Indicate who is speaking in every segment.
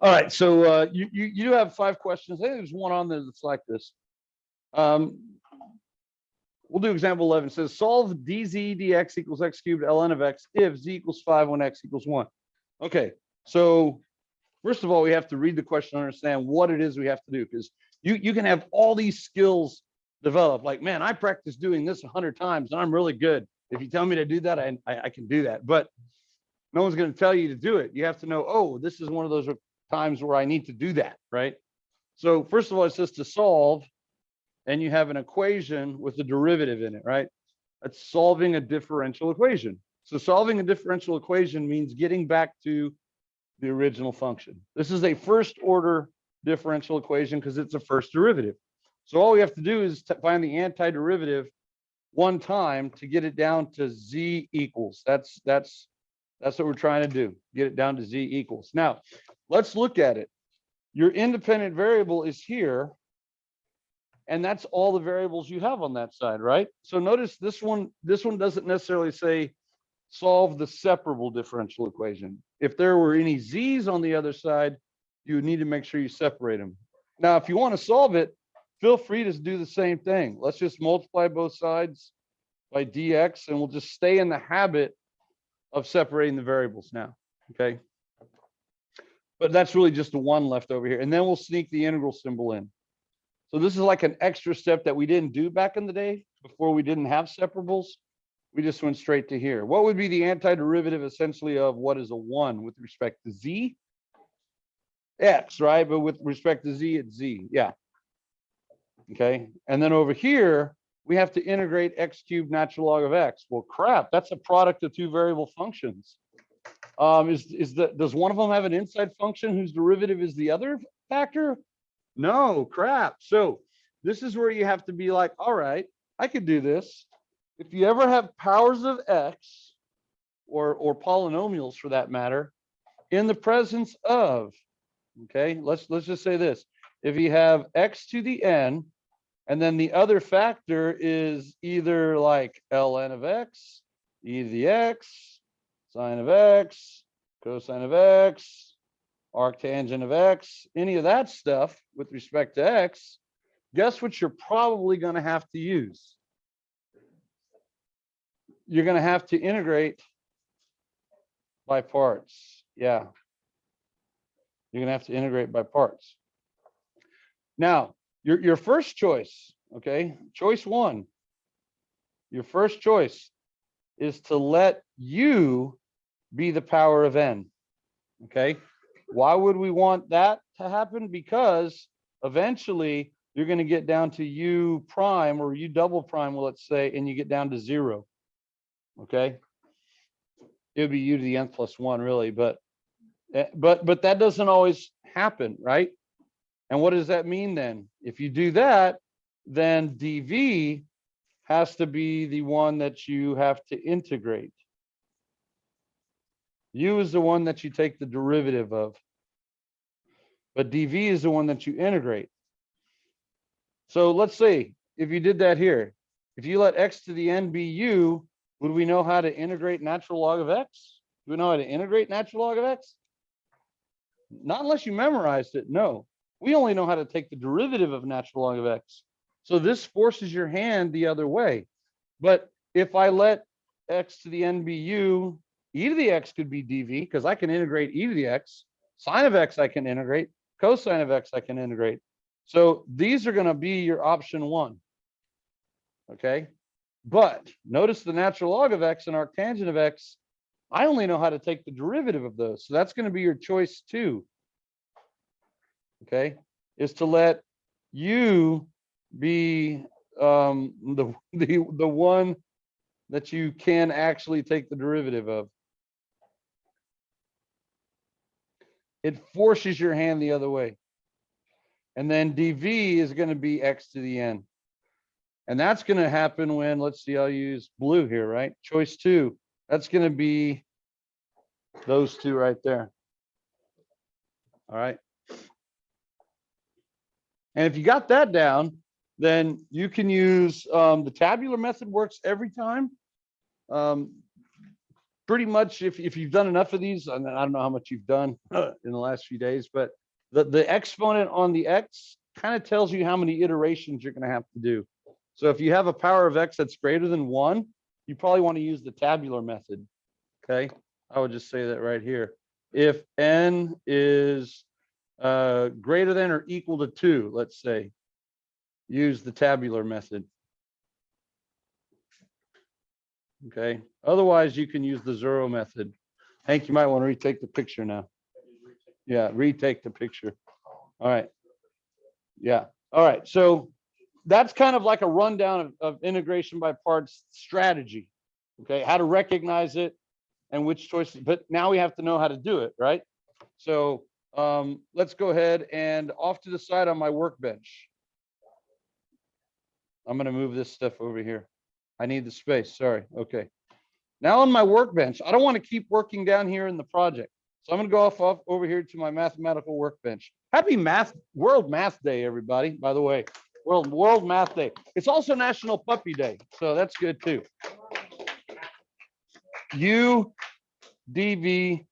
Speaker 1: All right, so you do have 5 questions. I think there's one on there that's like this. Um, we'll do example 11. It says solve dz dx equals x cubed ln of x if z equals 5 when x equals 1. Okay, so first of all, we have to read the question and understand what it is we have to do, because you can have all these skills develop. Like, man, I practiced doing this 100 times and I'm really good. If you tell me to do that, I can do that. But no one's going to tell you to do it. You have to know, oh, this is one of those times where I need to do that, right? So first of all, it says to solve, and you have an equation with a derivative in it, right? That's solving a differential equation. So solving a differential equation means getting back to the original function. This is a first order differential equation because it's a first derivative. So all we have to do is find the antiderivative one time to get it down to z equals. That's what we're trying to do, get it down to z equals. Now, let's look at it. Your independent variable is here, and that's all the variables you have on that side, right? So notice this one doesn't necessarily say solve the separable differential equation. If there were any z's on the other side, you would need to make sure you separate them. Now, if you want to solve it, feel free to do the same thing. Let's just multiply both sides by dx, and we'll just stay in the habit of separating the variables now, okay? But that's really just a 1 left over here. And then we'll sneak the integral symbol in. So this is like an extra step that we didn't do back in the day before we didn't have separables. We just went straight to here. What would be the antiderivative essentially of what is a 1 with respect to z? X, right? But with respect to z, it's z, yeah. Okay, and then over here, we have to integrate x cubed natural log of x. Well, crap, that's a product of 2 variable functions. Does one of them have an inside function whose derivative is the other factor? No, crap. So this is where you have to be like, all right, I could do this. If you ever have powers of x or polynomials for that matter in the presence of, okay, let's just say this. If you have x to the n, and then the other factor is either like ln of x, e to the x, sine of x, cosine of x, arctangent of x, any of that stuff with respect to x, guess what you're probably going to have to use? You're going to have to integrate by parts. Yeah. You're going to have to integrate by parts. Now, your first choice, okay, choice 1, your first choice is to let u be the power of n, okay? Why would we want that to happen? Because eventually you're going to get down to u prime or u double prime, well, let's say, and you get down to 0, okay? It would be u to the n plus 1, really, but that doesn't always happen, right? And what does that mean then? If you do that, then dv has to be the one that you have to integrate. U is the one that you take the derivative of, but dv is the one that you integrate. So let's say if you did that here, if you let x to the n be u, would we know how to integrate natural log of x? Do we know how to integrate natural log of x? Not unless you memorized it, no. We only know how to take the derivative of natural log of x. So this forces your hand the other way. But if I let x to the n be u, e to the x could be dv, because I can integrate e to the x. Sine of x I can integrate. Cosine of x I can integrate. So these are going to be your option 1. Okay? But notice the natural log of x and arctangent of x, I only know how to take the derivative of those. So that's going to be your choice 2. Okay, is to let u be the one that you can actually take the derivative of. It forces your hand the other way. And then dv is going to be x to the n. And that's going to happen when, let's see, I'll use blue here, right? Choice 2. That's going to be those 2 right there. All right. And if you got that down, then you can use the tabular method, works every time. pretty much, if you've done enough of these, and I don't know how much you've done in the last few days, but the exponent on the x kind of tells you how many iterations you're going to have to do. So if you have a power of x that's greater than 1, you probably want to use the tabular method. Okay, I would just say that right here. If n is greater than or equal to 2, let's say, use the tabular method. Okay, otherwise you can use the zero method. Hank, you might want to retake the picture now. Yeah, retake the picture. All right. Yeah. All right. So that's kind of like a rundown of integration by parts strategy. Okay, how to recognize it and which choices, but now we have to know how to do it, right? So let's go ahead and off to the side on my workbench. I'm going to move this stuff over here. I need the space. Sorry. Okay. Now on my workbench, I don't want to keep working down here in the project. So I'm going to go off over here to my mathematical workbench. Happy World Math Day, everybody, by the way. World Math Day. It's also National Puppy Day. So that's good too. U, dv,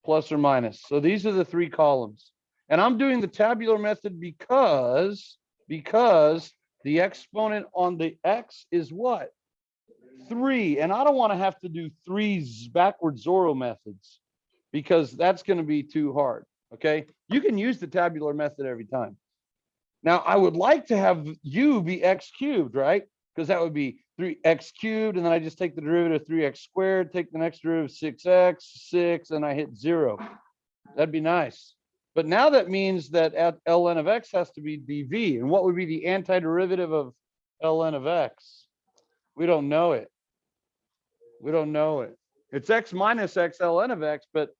Speaker 1: plus or minus. So these are the 3 columns. And I'm doing the tabular method because the exponent on the x is what? 3. And I don't want to have to do 3 backward Zorro methods because that's going to be too hard. Okay. You can use the tabular method every time. Now, I would like to have u be x cubed, right? Because that would be 3x cubed. And then I just take the derivative of 3x squared, take the next derivative of 6x, 6, and I hit 0. That'd be nice. But now that means that at ln of x has to be dv. And what would be the antiderivative of ln of x? We don't know it. We don't know it. It's x minus x ln of x, but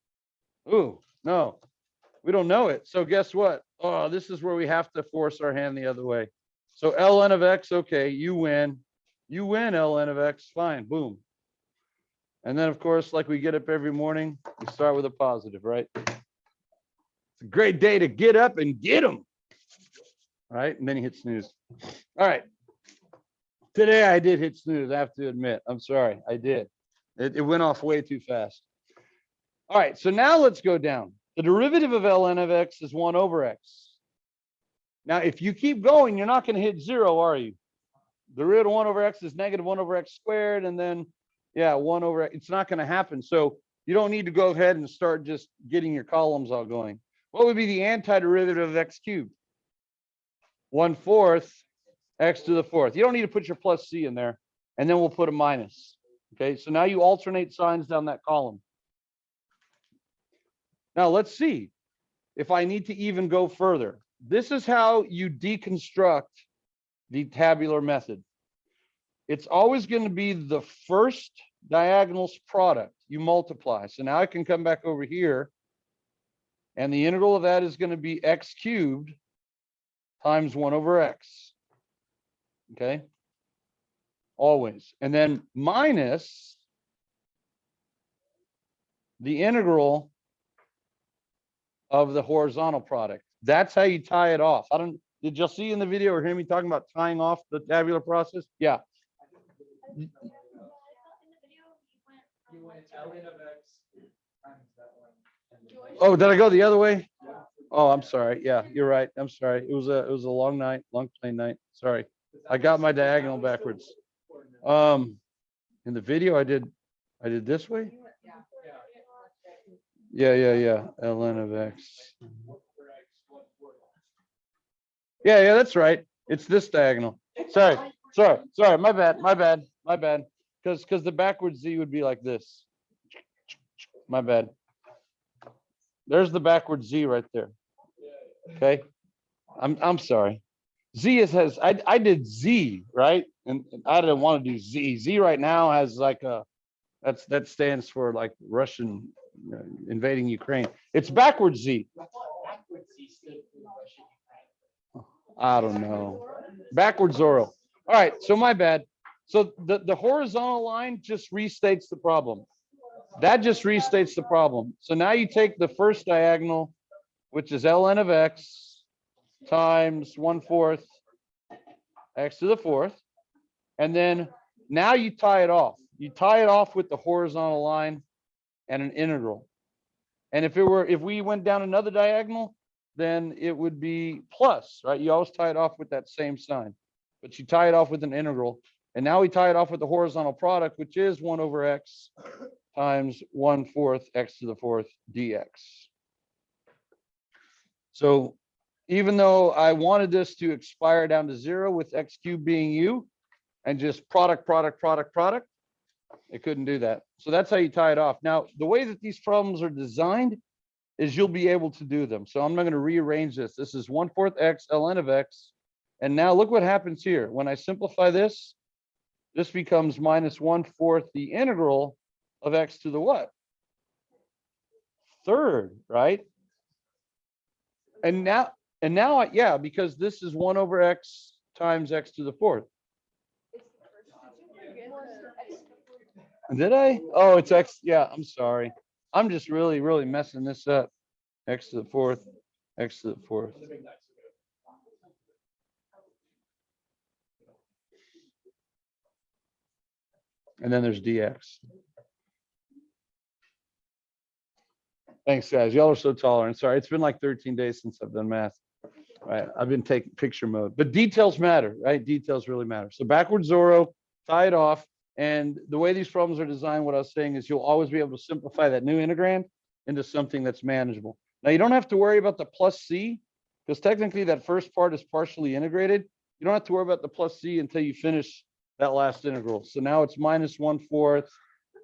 Speaker 1: ooh, no, we don't know it. So guess what? Oh, this is where we have to force our hand the other way. So ln of x, okay, you win. You win ln of x, fine, boom. And then, of course, like we get up every morning, we start with a positive, right? It's a great day to get up and get them. All right, and then you hit snooze. All right. Today I did hit snooze, I have to admit. I'm sorry, I did. It went off way too fast. All right, so now let's go down. The derivative of ln of x is 1 over x. Now, if you keep going, you're not going to hit 0, are you? The root of 1 over x is negative 1 over x squared, and then, yeah, 1 over x. It's not going to happen. So you don't need to go ahead and start just getting your columns all going. What would be the antiderivative of x cubed? 1/4 x to the 4th. You don't need to put your plus c in there, and then we'll put a minus. Okay, so now you alternate signs down that column. Now let's see if I need to even go further. This is how you deconstruct the tabular method. It's always going to be the first diagonal's product. You multiply. So now I can come back over here, and the integral of that is going to be x cubed times 1 over x. Okay, always. And then minus the integral of the horizontal product. That's how you tie it off. Did y'all see in the video or hear me talking about tying off the tabular process? Yeah.
Speaker 2: You went ln of x times that one.
Speaker 1: Oh, did I go the other way? Oh, I'm sorry. Yeah, you're right. I'm sorry. It was a long night, long plane night. Sorry. I got my diagonal backwards. In the video I did this way. Yeah. ln of x. Yeah, that's right. It's this diagonal. Sorry. My bad. Because the backwards z would be like this. My bad. There's the backwards z right there. Okay. I'm sorry. Z has I did Z, right? And I didn't want to do Z. Z right now has like that stands for like Russian invading Ukraine. It's backwards Z. I don't know. Backwards Zorro. All right, so my bad. So the horizontal line just restates the problem. That just restates the problem. So now you take the first diagonal, which is ln of x times 1/4 x to the 4th. And then now you tie it off. you tie it off with the horizontal line and an integral. And if we went down another diagonal, then it would be plus, right? You always tie it off with that same sign, but you tie it off with an integral. And now we tie it off with the horizontal product, which is 1 over x times 1/4 x to the 4th dx. So even though I wanted this to expire down to 0 with x cubed being u and just product, it couldn't do that. So that's how you tie it off. Now, the way that these problems are designed is you'll be able to do them. So I'm not going to rearrange this. This is 1/4 x ln of x. And now look what happens here. When I simplify this, this becomes minus 1/4 the integral of x to the what? 3rd, right? And now, yeah, because this is 1 over x times x to the 4th. Did I? Oh, it's x. Yeah, I'm sorry. I'm just really messing this up. X to the 4th, x to the 4th. And then there's dx. Thanks, guys. Y'all are so tolerant. Sorry, it's been like 13 days since I've done math. Right, I've been taking picture mode, but details matter, right? Details really matter. So backwards Zorro, tie it off. And the way these problems are designed, what I was saying is you'll always be able to simplify that new integrand into something that's manageable. Now you don't have to worry about the plus c, because technically that first part is partially integrated. You don't have to worry about the plus c until you finish that last integral. So now it's minus 1/4,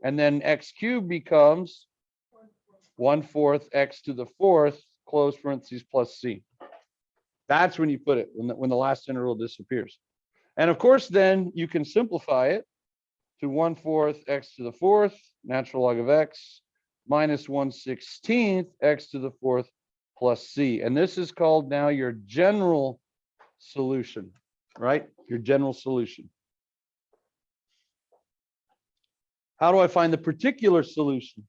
Speaker 1: and then x cubed becomes 1/4 x to the 4th, close parentheses, plus c. That's when you put it, when the last integral disappears. And of course, then you can simplify it to 1/4 x to the 4th, natural log of x, minus 1/16 x to the 4th plus c. And this is called now your general solution, right? Your general solution. How do I find the particular solution?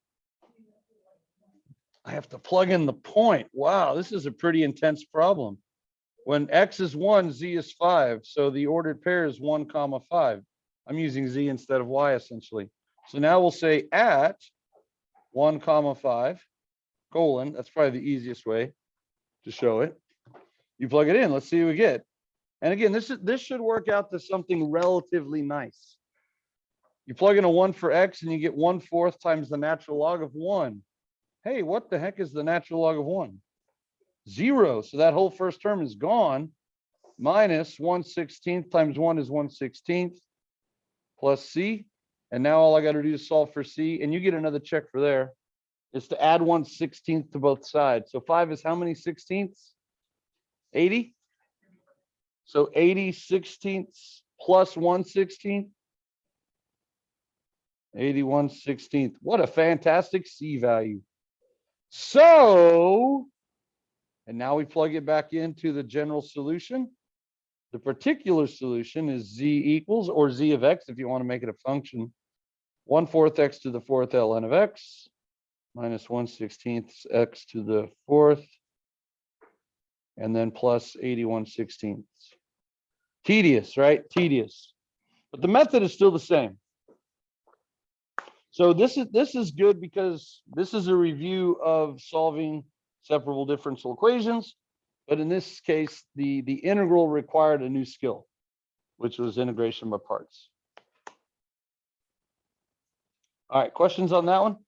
Speaker 1: I have to plug in the point. Wow, this is a pretty intense problem. When x is 1, z is 5. So the ordered pair is 1, 5. I'm using z instead of y essentially. So now we'll say at 1, 5, colon. That's probably the easiest way to show it. You plug it in. Let's see what we get. And again, this should work out to something relatively nice. You plug in a 1 for x and you get 1/4 times the natural log of 1. Hey, what the heck is the natural log of 1? 0. So that whole first term is gone. Minus 1/16 times 1 is 1/16 plus c. And now all I got to do is solve for c. And you get another check for there. Is to add 1/16 to both sides. So 5 is how many 16ths? 80. So 80 16ths plus 1/16. 81 16th. What a fantastic c value. So, and now we plug it back into the general solution. The particular solution is z equals, or z of x, if you want to make it a function, 1/4 x to the 4th ln of x minus 1/16 x to the 4th, and then plus 81 16ths. Tedious, right? Tedious. But the method is still the same. So this is good because this is a review of solving separable differential equations. But in this case, the integral required a new skill, which was integration by parts. All right, questions on that one?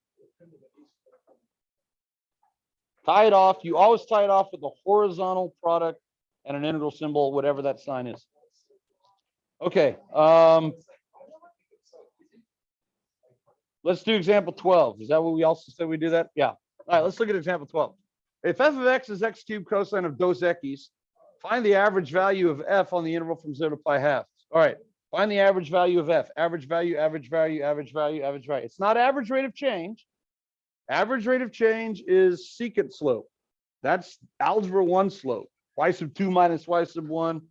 Speaker 1: Tie it off. You always tie it off with a horizontal product and an integral symbol, whatever that sign is. Okay. Let's do example 12. Is that what we also said we do that? Yeah. All right, let's look at example 12. If f of x is x cubed cosine of dos equis, find the average value of f on the interval from 0 to pi half. All right, find the average value of f. Average value, average value, average value, average value. It's not average rate of change. Average rate of change is secant slope. That's algebra 1 slope. Y sub 2 minus y sub 1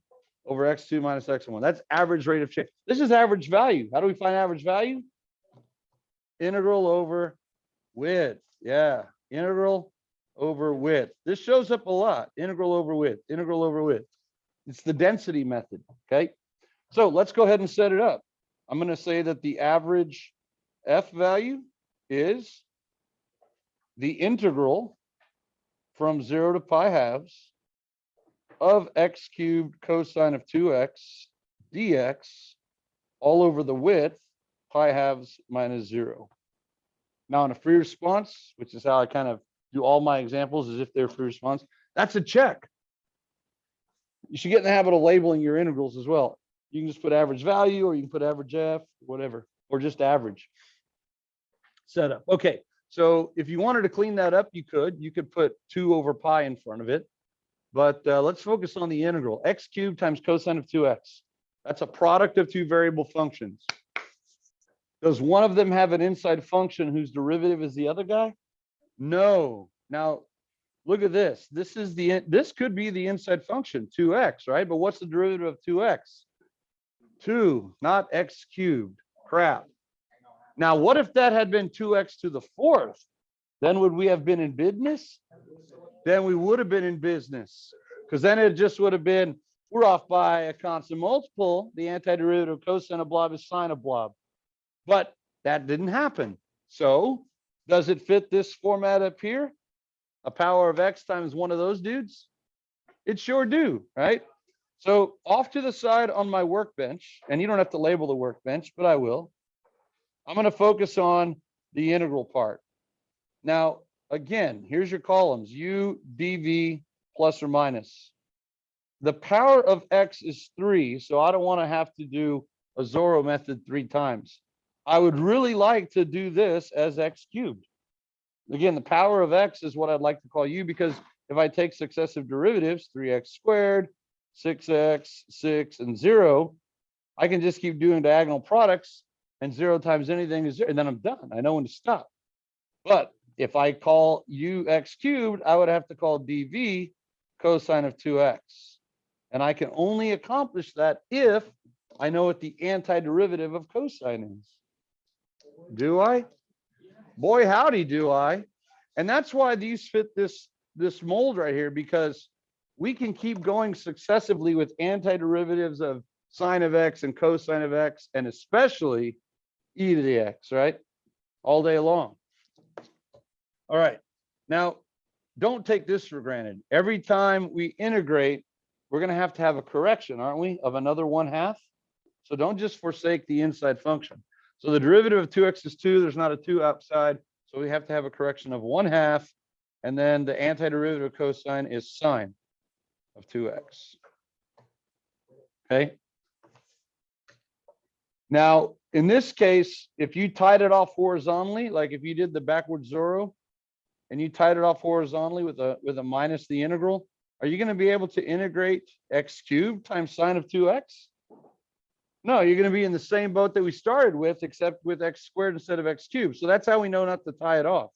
Speaker 1: over x2 minus x1. That's average rate of change. This is average value. How do we find average value? Integral over width. Yeah, integral over width. This shows up a lot. Integral over width, integral over width. It's the density method, okay? So let's go ahead and set it up. I'm going to say that the average f value is the integral from 0 to pi halves of x cubed cosine of 2x dx all over the width pi halves minus 0. Now in a free response, which is how I kind of do all my examples as if they're free response, that's a check. You should get in the habit of labeling your integrals as well. You can just put average value, or you can put average f, whatever, or just average setup. Okay, so if you wanted to clean that up, you could put 2 over pi in front of it. But let's focus on the integral. X cubed times cosine of 2x. That's a product of two variable functions. Does one of them have an inside function whose derivative is the other guy? No. Now, look at this. This could be the inside function, 2x, right? But what's the derivative of 2x? 2, not x cubed. Crap. Now, what if that had been 2x to the 4th? Then would we have been in business? Then we would have been in business, because then it just would have been, we're off by a constant multiple. The antiderivative of cosine of blob is sine of blob. But that didn't happen. So does it fit this format up here? A power of x times one of those dudes? It sure do, right? So off to the side on my workbench, and you don't have to label the workbench, but I will. I'm going to focus on the integral part. Now, again, here's your columns, u, dv, plus or minus. The power of x is 3, so I don't want to have to do a Zorro method 3 times. I would really like to do this as x cubed. Again, the power of x is what I'd like to call u, because if I take successive derivatives, 3x squared, 6x, 6, and 0, I can just keep doing diagonal products, and 0 times anything is 0, and then I'm done. I know when to stop. But if I call u x cubed, I would have to call dv cosine of 2x. And I can only accomplish that if I know what the antiderivative of cosine is. Do I? Boy, howdy, do I. And that's why these fit this mold right here, because we can keep going successively with antiderivatives of sine of x and cosine of x, and especially e to the x, right? All day long. All right. Now, don't take this for granted. Every time we integrate, we're going to have a correction, aren't we, of another 1/2? So don't just forsake the inside function. So the derivative of 2x is 2. There's not a 2 outside. So we have to have a correction of 1/2. And then the antiderivative of cosine is sine of 2x. Okay. Now, in this case, if you tied it off horizontally, like if you did the backward Zorro and you tied it off horizontally with a minus the integral, are you going to be able to integrate x cubed times sine of 2x? No, you're going to be in the same boat that we started with, except with x squared instead of x cubed. So that's how we know not to tie it off.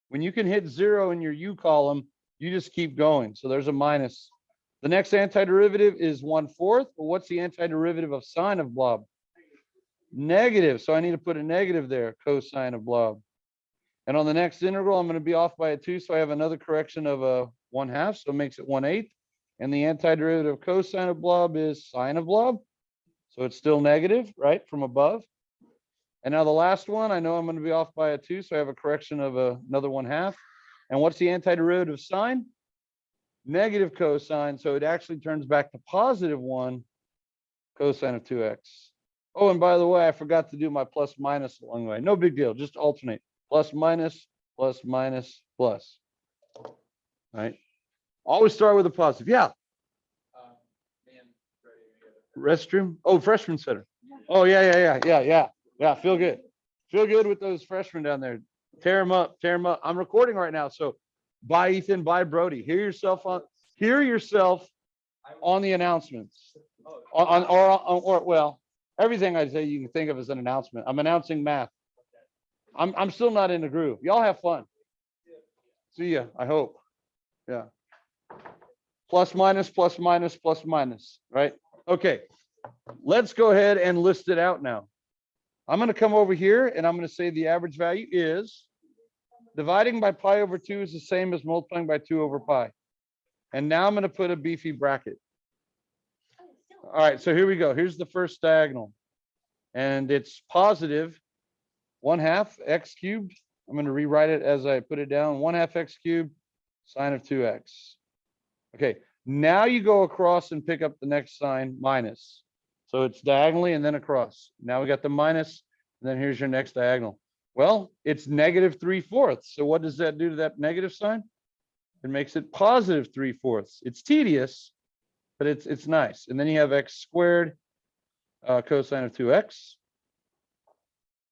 Speaker 1: When you can hit 0 in your u column, you just keep going. So there's a minus. The next antiderivative is 1/4. Well, what's the antiderivative of sine of blob? Negative. So I need to put a negative there, cosine of blob. And on the next integral, I'm going to be off by a 2. So I have another correction of a 1/2. So it makes it 1/8. And the antiderivative of cosine of blob is sine of blob. So it's still negative, right, from above. And now the last one, I know I'm going to be off by a 2. So I have a correction of another 1/2. And what's the antiderivative of sine? Negative cosine. So it actually turns back to positive 1 cosine of 2x. Oh, and by the way, I forgot to do my plus minus along the way. No big deal. Just alternate. Plus minus, plus minus, plus. All right. Always start with a positive. Yeah. Restroom. Oh, freshman center. Oh, yeah. Feel good. Feel good with those freshmen down there. Tear them up. Tear them up. I'm recording right now. So bye, Ethan. Bye, Brody. Hear yourself on the announcements. Well, everything I say you can think of as an announcement. I'm announcing math. I'm still not in the groove. Y'all have fun. See ya, I hope. Yeah. Plus minus, plus minus, plus minus, right? Okay. Let's go ahead and list it out now. I'm going to come over here and I'm going to say the average value is dividing by pi over 2 is the same as multiplying by 2 over pi. And now I'm going to put a beefy bracket. All right, so here we go. Here's the first diagonal. and it's positive 1/2 x cubed. I'm going to rewrite it as I put it down. 1/2 x cubed sine of 2x. Okay, now you go across and pick up the next sign, minus. So it's diagonally and then across. Now we got the minus, and then here's your next diagonal. Well, it's negative 3/4. So what does that do to that negative sign? It makes it positive 3/4. It's tedious, but it's nice. And then you have x squared cosine of 2x.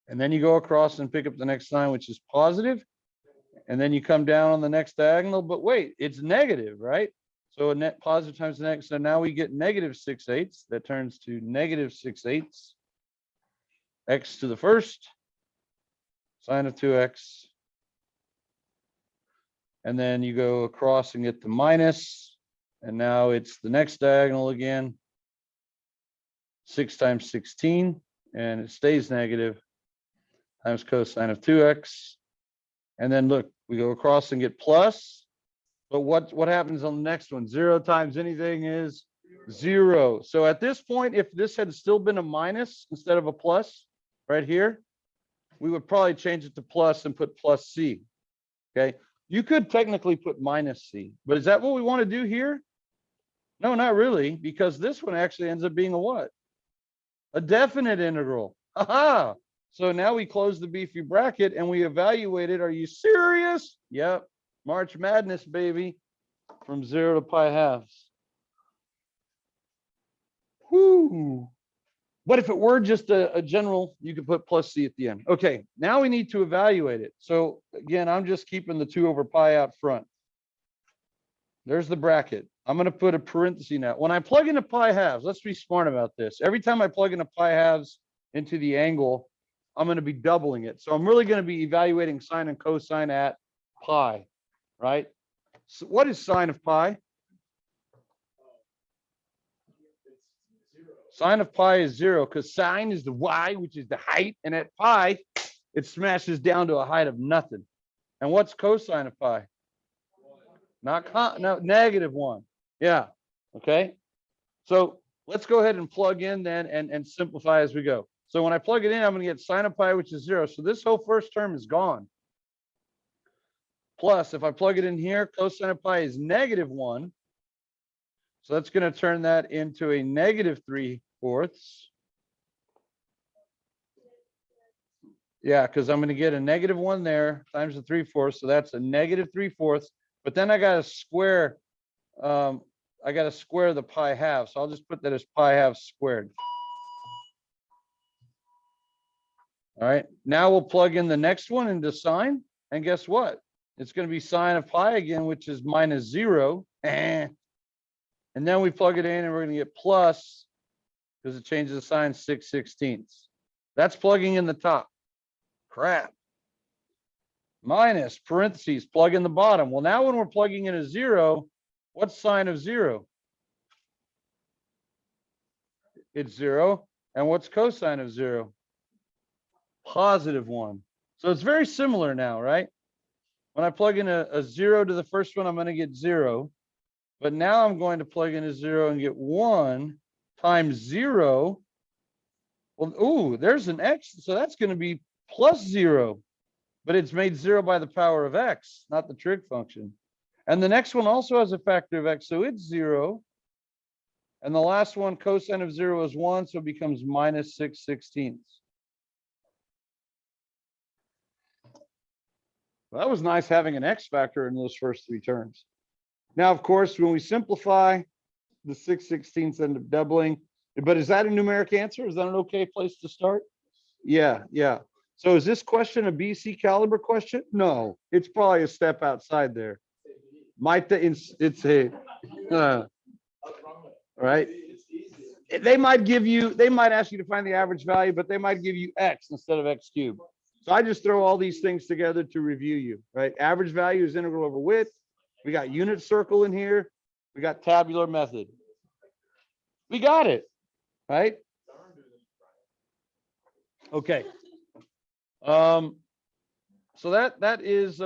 Speaker 1: And then you go across and pick up the next sign, which is positive. And then you come down on the next diagonal, but wait, it's negative, right? So a net positive times the next. So now we get negative 6/8. That turns to negative 6/8. X to the first, sine of 2x. And then you go across and get the minus. And now it's the next diagonal again. 6 times 16, and it stays negative, times cosine of 2x. And then look, we go across and get plus. But what happens on the next one? 0 times anything is 0. So at this point, if this had still been a minus instead of a plus right here, we would probably change it to plus and put plus c. Okay. You could technically put minus c, but is that what we want to do here? No, not really, because this one actually ends up being a what? A definite integral. Aha. So now we close the beefy bracket and we evaluate it. Are you serious? Yep. March Madness, baby. From 0 to pi halves. Whoo. But if it were just a general, you could put plus c at the end. Okay, now we need to evaluate it. So again, I'm just keeping the 2 over pi out front. There's the bracket. I'm going to put a parenthesis now. When I plug into pi halves, let's be smart about this. Every time I plug into pi halves into the angle, I'm going to be doubling it. So I'm really going to be evaluating sine and cosine at pi, right? So what is sine of pi? Sine of pi is 0 because sine is the y, which is the height. And at pi, it smashes down to a height of nothing. And what's cosine of pi? No, negative 1. Yeah. Okay. So let's go ahead and plug in then and simplify as we go. So when I plug it in, I'm going to get sine of pi, which is 0. So this whole first term is gone. Plus, if I plug it in here, cosine of pi is negative 1. So that's going to turn that into a negative 3/4. Yeah, because I'm going to get a negative 1 there times the 3/4. So that's a negative 3/4. But then I got to square. I got to square the pi halves. So I'll just put that as pi halves squared. All right. Now we'll plug in the next one into sine. And guess what? It's going to be sine of pi again, which is minus 0. And then we plug it in and we're going to get plus, because it changes the sign, 6/16. That's plugging in the top. Crap. Minus, parentheses, plug in the bottom. Well, now when we're plugging in a 0, what's sine of 0? It's 0. And what's cosine of 0? Positive 1. So it's very similar now, right? When I plug in a 0 to the first one, I'm going to get 0. But now I'm going to plug in a 0 and get 1 times 0. Well, ooh, there's an x. So that's going to be plus 0. But it's made 0 by the power of x, not the trig function. And the next one also has a factor of x, so it's 0. And the last one, cosine of 0 is 1, so it becomes minus 6/16. Well, that was nice having an x factor in those first 3 terms. Now, of course, when we simplify, the 6/16 end up doubling. But is that a numeric answer? Is that an okay place to start? Yeah, yeah. So is this question a BC caliber question? No, it's probably a step outside there. It's a right. They might ask you to find the average value, but they might give you x instead of x cubed. So I just throw all these things together to review you, right? Average value is integral over width. We got unit circle in here. We got tabular method. We got it, right? Okay. So that is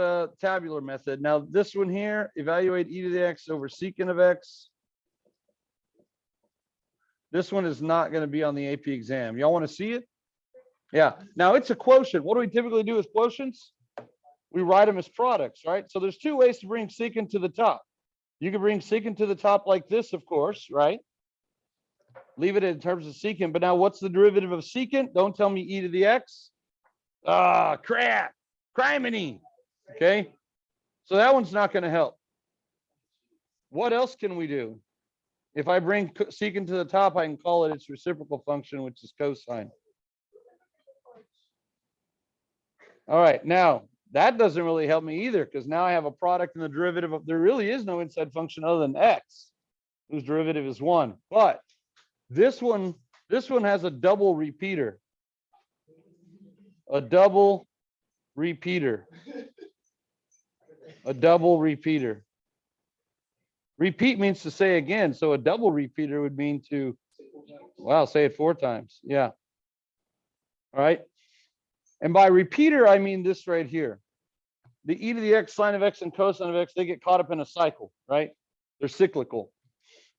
Speaker 1: tabular method. Now this one here, evaluate e to the x over secant of x. This one is not going to be on the AP exam. Y'all want to see it? Yeah. Now it's a quotient. What do we typically do with quotients? We write them as products, right? So there's two ways to bring secant to the top. You can bring secant to the top like this, of course, right? Leave it in terms of secant. But now what's the derivative of secant? Don't tell me e to the x. Ah, crap. Criminy. Okay. So that one's not going to help. What else can we do? If I bring secant to the top, I can call it its reciprocal function, which is cosine. All right. Now, that doesn't really help me either, because now I have a product and the derivative of, there really is no inside function other than x, whose derivative is 1. But this one has a double repeater. A double repeater. A double repeater. Repeat means to say again. So a double repeater would mean to, wow, say it 4 times. Yeah. All right. And by repeater, I mean this right here. The e to the x, sine of x, and cosine of x, they get caught up in a cycle, right? They're cyclical.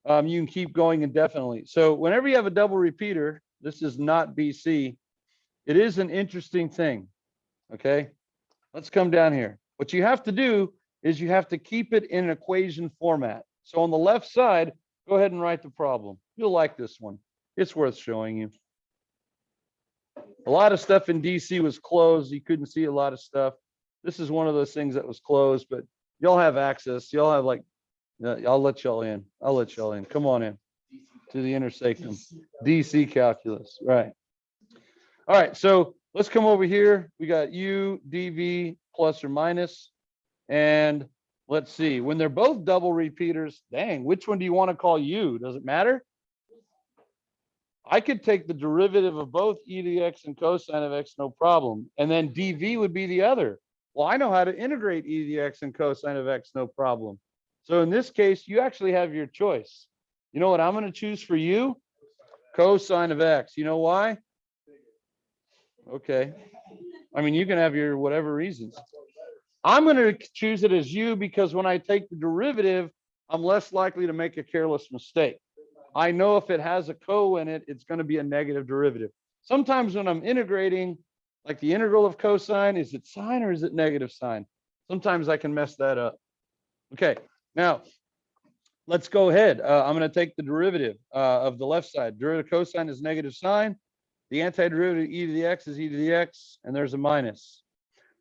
Speaker 1: You can keep going indefinitely. So whenever you have a double repeater, this is not BC. It is an interesting thing. Okay. Let's come down here. What you have to do is you have to keep it in equation format. So on the left side, go ahead and write the problem. You'll like this one. It's worth showing you. A lot of stuff in DC was closed. You couldn't see a lot of stuff. This is one of those things that was closed, but y'all have access. Y'all have like, I'll let y'all in. I'll let y'all in. Come on in to the intersectum. DC calculus, right. All right, so let's come over here. We got U, dV, plus or minus. And let's see, when they're both double repeaters, dang, which one do you want to call U? Does it matter? I could take the derivative of both e to the x and cosine of x, no problem. And then dv would be the other. Well, I know how to integrate e to the x and cosine of x, no problem. So in this case, you actually have your choice. You know what I'm going to choose for you? Cosine of x. You know why? Okay. I mean, you can have your whatever reasons. I'm going to choose it as u because when I take the derivative, I'm less likely to make a careless mistake. I know if it has a co in it, it's going to be a negative derivative. Sometimes when I'm integrating, like the integral of cosine, is it sine or is it negative sine? Sometimes I can mess that up. Okay, now let's go ahead. I'm going to take the derivative of the left side. Derivative of cosine is negative sine. The antiderivative e to the x is e to the x, and there's a minus.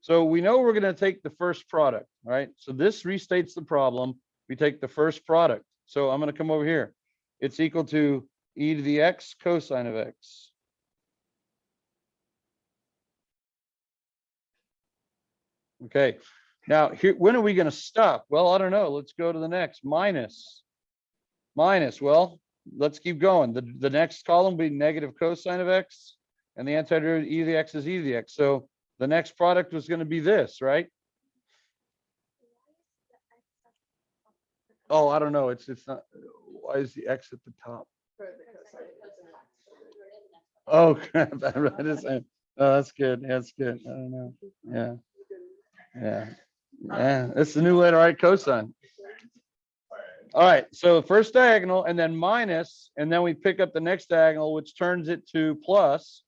Speaker 1: So we know we're going to take the first product, right? So this restates the problem. We take the first product. So I'm going to come over here. It's equal to e to the x cosine of x. Okay. Now, here, when are we going to stop? Well, I don't know. Let's go to the next. Minus. Well, let's keep going. The next column will be negative cosine of x, and the antiderivative e to the x is e to the x. So the next product was going to be this, right? Oh, I don't know. It's not. Why is the x at the top? Oh, crap. That is, oh, that's good. That's good. I don't know. Yeah. Yeah. Yeah. It's the new letter, right? Cosine. All right. So first diagonal and then minus, and then we pick up the next diagonal, which turns it to plus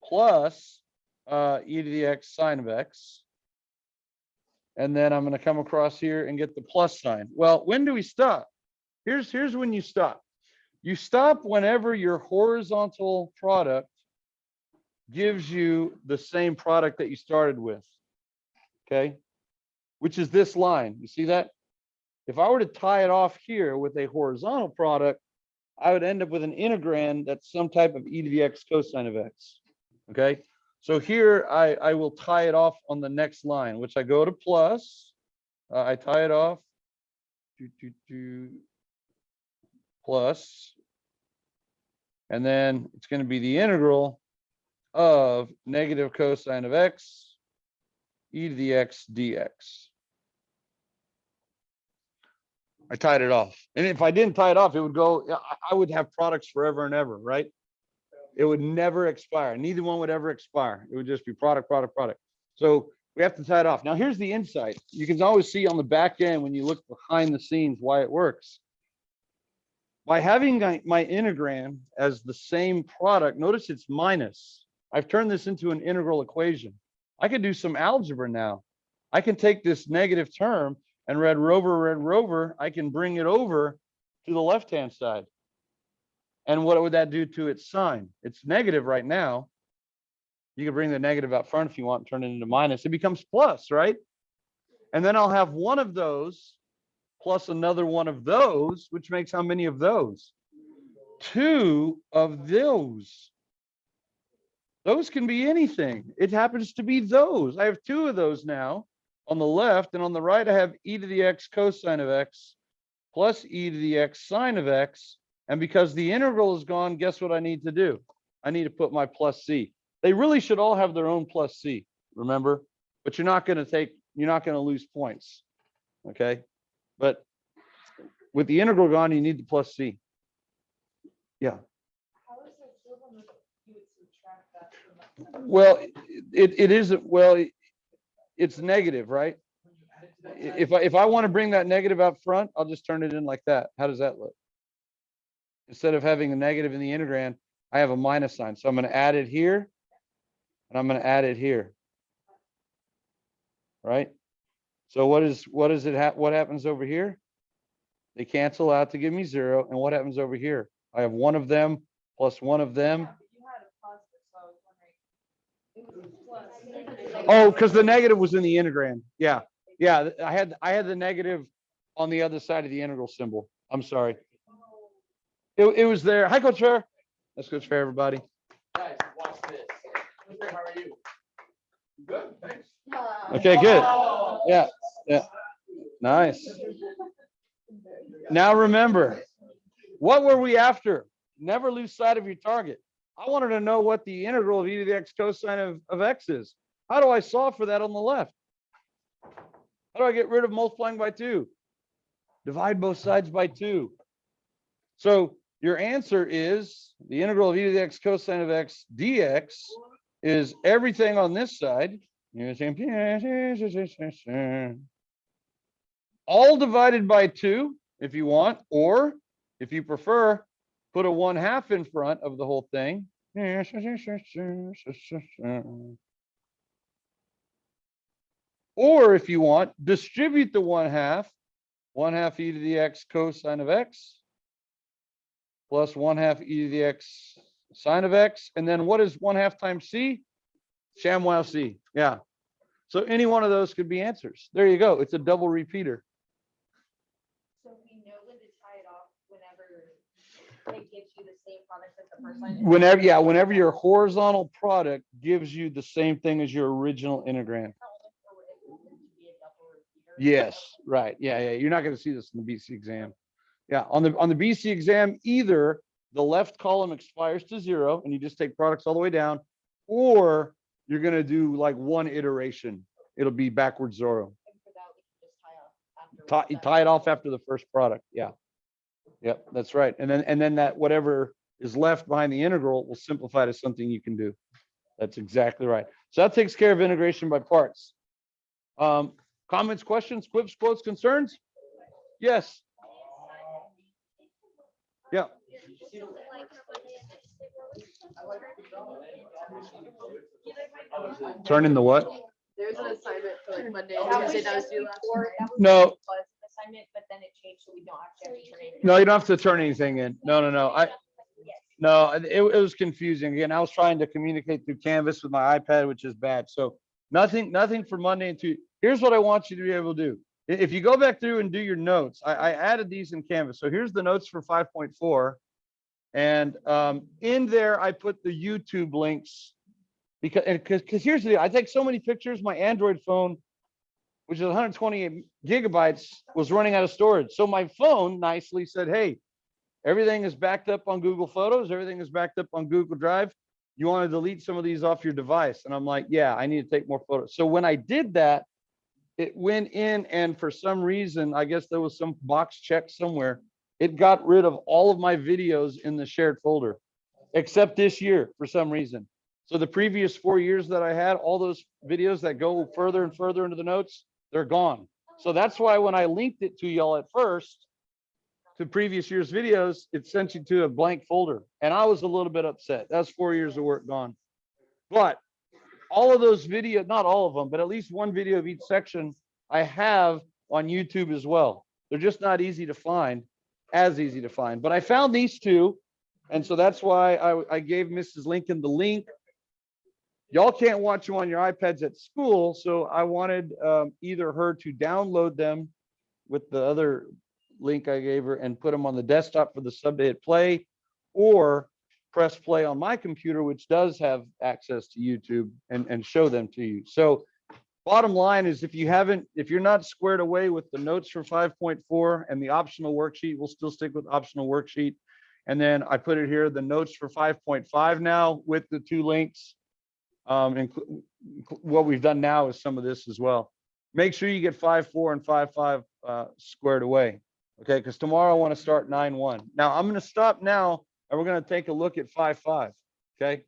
Speaker 1: e to the x sine of x. And then I'm going to come across here and get the plus sign. Well, when do we stop? Here's when you stop. You stop whenever your horizontal product gives you the same product that you started with, okay? Which is this line. You see that? If I were to tie it off here with a horizontal product, I would end up with an integrand that's some type of e to the x cosine of x, okay? So here I will tie it off on the next line, which I go to plus. I tie it off to plus, and then it's going to be the integral of negative cosine of x e to the x dx. I tied it off. And if I didn't tie it off, it would go, I would have products forever and ever, right? It would never expire. Neither one would ever expire. It would just be product. So we have to tie it off. Now here's the insight. You can always see on the back end when you look behind the scenes why it works. By having my integrand as the same product, notice it's minus. I've turned this into an integral equation. I can do some algebra now. I can take this negative term and red rover, I can bring it over to the left-hand side. And what would that do to its sign? It's negative right now. You can bring the negative out front if you want and turn it into minus. It becomes plus, right? And then I'll have one of those plus another one of those, which makes how many of those? Two of those. Those can be anything. It happens to be those. I have two of those now on the left, and on the right, I have e to the x cosine of x plus e to the x sine of x. And because the integral is gone, guess what I need to do? I need to put my plus c. They really should all have their own plus c, remember? But you're not going to lose points, okay? But with the integral gone, you need the plus c. Yeah.
Speaker 2: How is it equivalent if you would subtract that from that?
Speaker 1: Well, it isn't, well, it's negative, right? If I want to bring that negative out front, I'll just turn it in like that. How does that look? Instead of having a negative in the integrand, I have a minus sign. So I'm going to add it here, and I'm going to add it here. Right? So what happens over here? They cancel out to give me 0. And what happens over here? I have one of them plus one of them.
Speaker 2: Yeah, but you had a positive, so I was wondering. It was a plus.
Speaker 1: Oh, because the negative was in the integrand. Yeah. Yeah. I had the negative on the other side of the integral symbol. I'm sorry. It was there. Hi, Coach Fair. That's Coach Fair, everybody.
Speaker 3: Guys, watch this. How are you? Good, thanks.
Speaker 1: Okay, good. Yeah. Yeah. Nice. Now remember, what were we after? Never lose sight of your target. I wanted to know what the integral of e to the x cosine of x is. How do I solve for that on the left? How do I get rid of multiplying by 2? Divide both sides by 2. So your answer is the integral of e to the x cosine of x dx is everything on this side. All divided by 2 if you want, or if you prefer, put a 1/2 in front of the whole thing. Or if you want, distribute the 1/2, 1/2 e to the x cosine of x plus 1/2 e to the x sine of x. And then what is 1/2 times c? ShamWow c. Yeah. So any one of those could be answers. There you go. It's a double repeater.
Speaker 4: So we know when to tie it off whenever it gives you the same product as the first line.
Speaker 1: Whenever your horizontal product gives you the same thing as your original integrand. Yes, right. Yeah. You're not going to see this in the BC exam. Yeah, on the BC exam, either the left column expires to 0 and you just take products all the way down, or you're going to do like one iteration. It'll be backwards 0. Tie it off after the first product. Yeah. Yep, that's right. And then that whatever is left behind the integral will simplify to something you can do. That's exactly right. So that takes care of integration by parts. Comments, questions, quips, quotes, concerns? Yes. Yeah. Turn in the what?
Speaker 4: There's an assignment for like Monday and Tuesday that was due last night.
Speaker 1: No.
Speaker 4: Was an assignment, but then it changed, so we don't actually have to turn it.
Speaker 1: No, you don't have to turn anything in. No. It was confusing. Again, I was trying to communicate through Canvas with my iPad, which is bad. So nothing for Monday and Tuesday. Here's what I want you to be able to do. If you go back through and do your notes, I added these in Canvas. So here's the notes for 5.4. And in there, I put the YouTube links because here's the deal. I take so many pictures. My Android phone, which is 128 gigabytes, was running out of storage. So my phone nicely said, hey, everything is backed up on Google Photos. Everything is backed up on Google Drive. You want to delete some of these off your device? And I'm like, yeah, I need to take more photos. So when I did that, it went in, and for some reason, I guess there was some box check somewhere. It got rid of all of my videos in the shared folder, except this year for some reason. So the previous 4 years that I had, all those videos that go further and further into the notes, they're gone. So that's why when I linked it to y'all at first, to previous year's videos, it sent you to a blank folder. And I was a little bit upset. That's 4 years of work gone. But all of those videos, not all of them, but at least one video of each section I have on YouTube as well. They're just not easy to find, as easy to find. But I found these two. And so that's why I gave Mrs. Lincoln the link. Y'all can't watch them on your iPads at school. So I wanted either her to download them with the other link I gave her and put them on the desktop for the sub to hit play, or press play on my computer, which does have access to YouTube, and show them to you. So bottom line is, if you're not squared away with the notes for 5.4 and the optional worksheet, we'll still stick with optional worksheet. And then I put it here, the notes for 5.5 now with the two links. And what we've done now is some of this as well. Make sure you get 5.4 and 5.5 squared away. Okay, because tomorrow I want to start 9.1. Now I'm going to stop now and we're going to take a look at 5.5. Okay.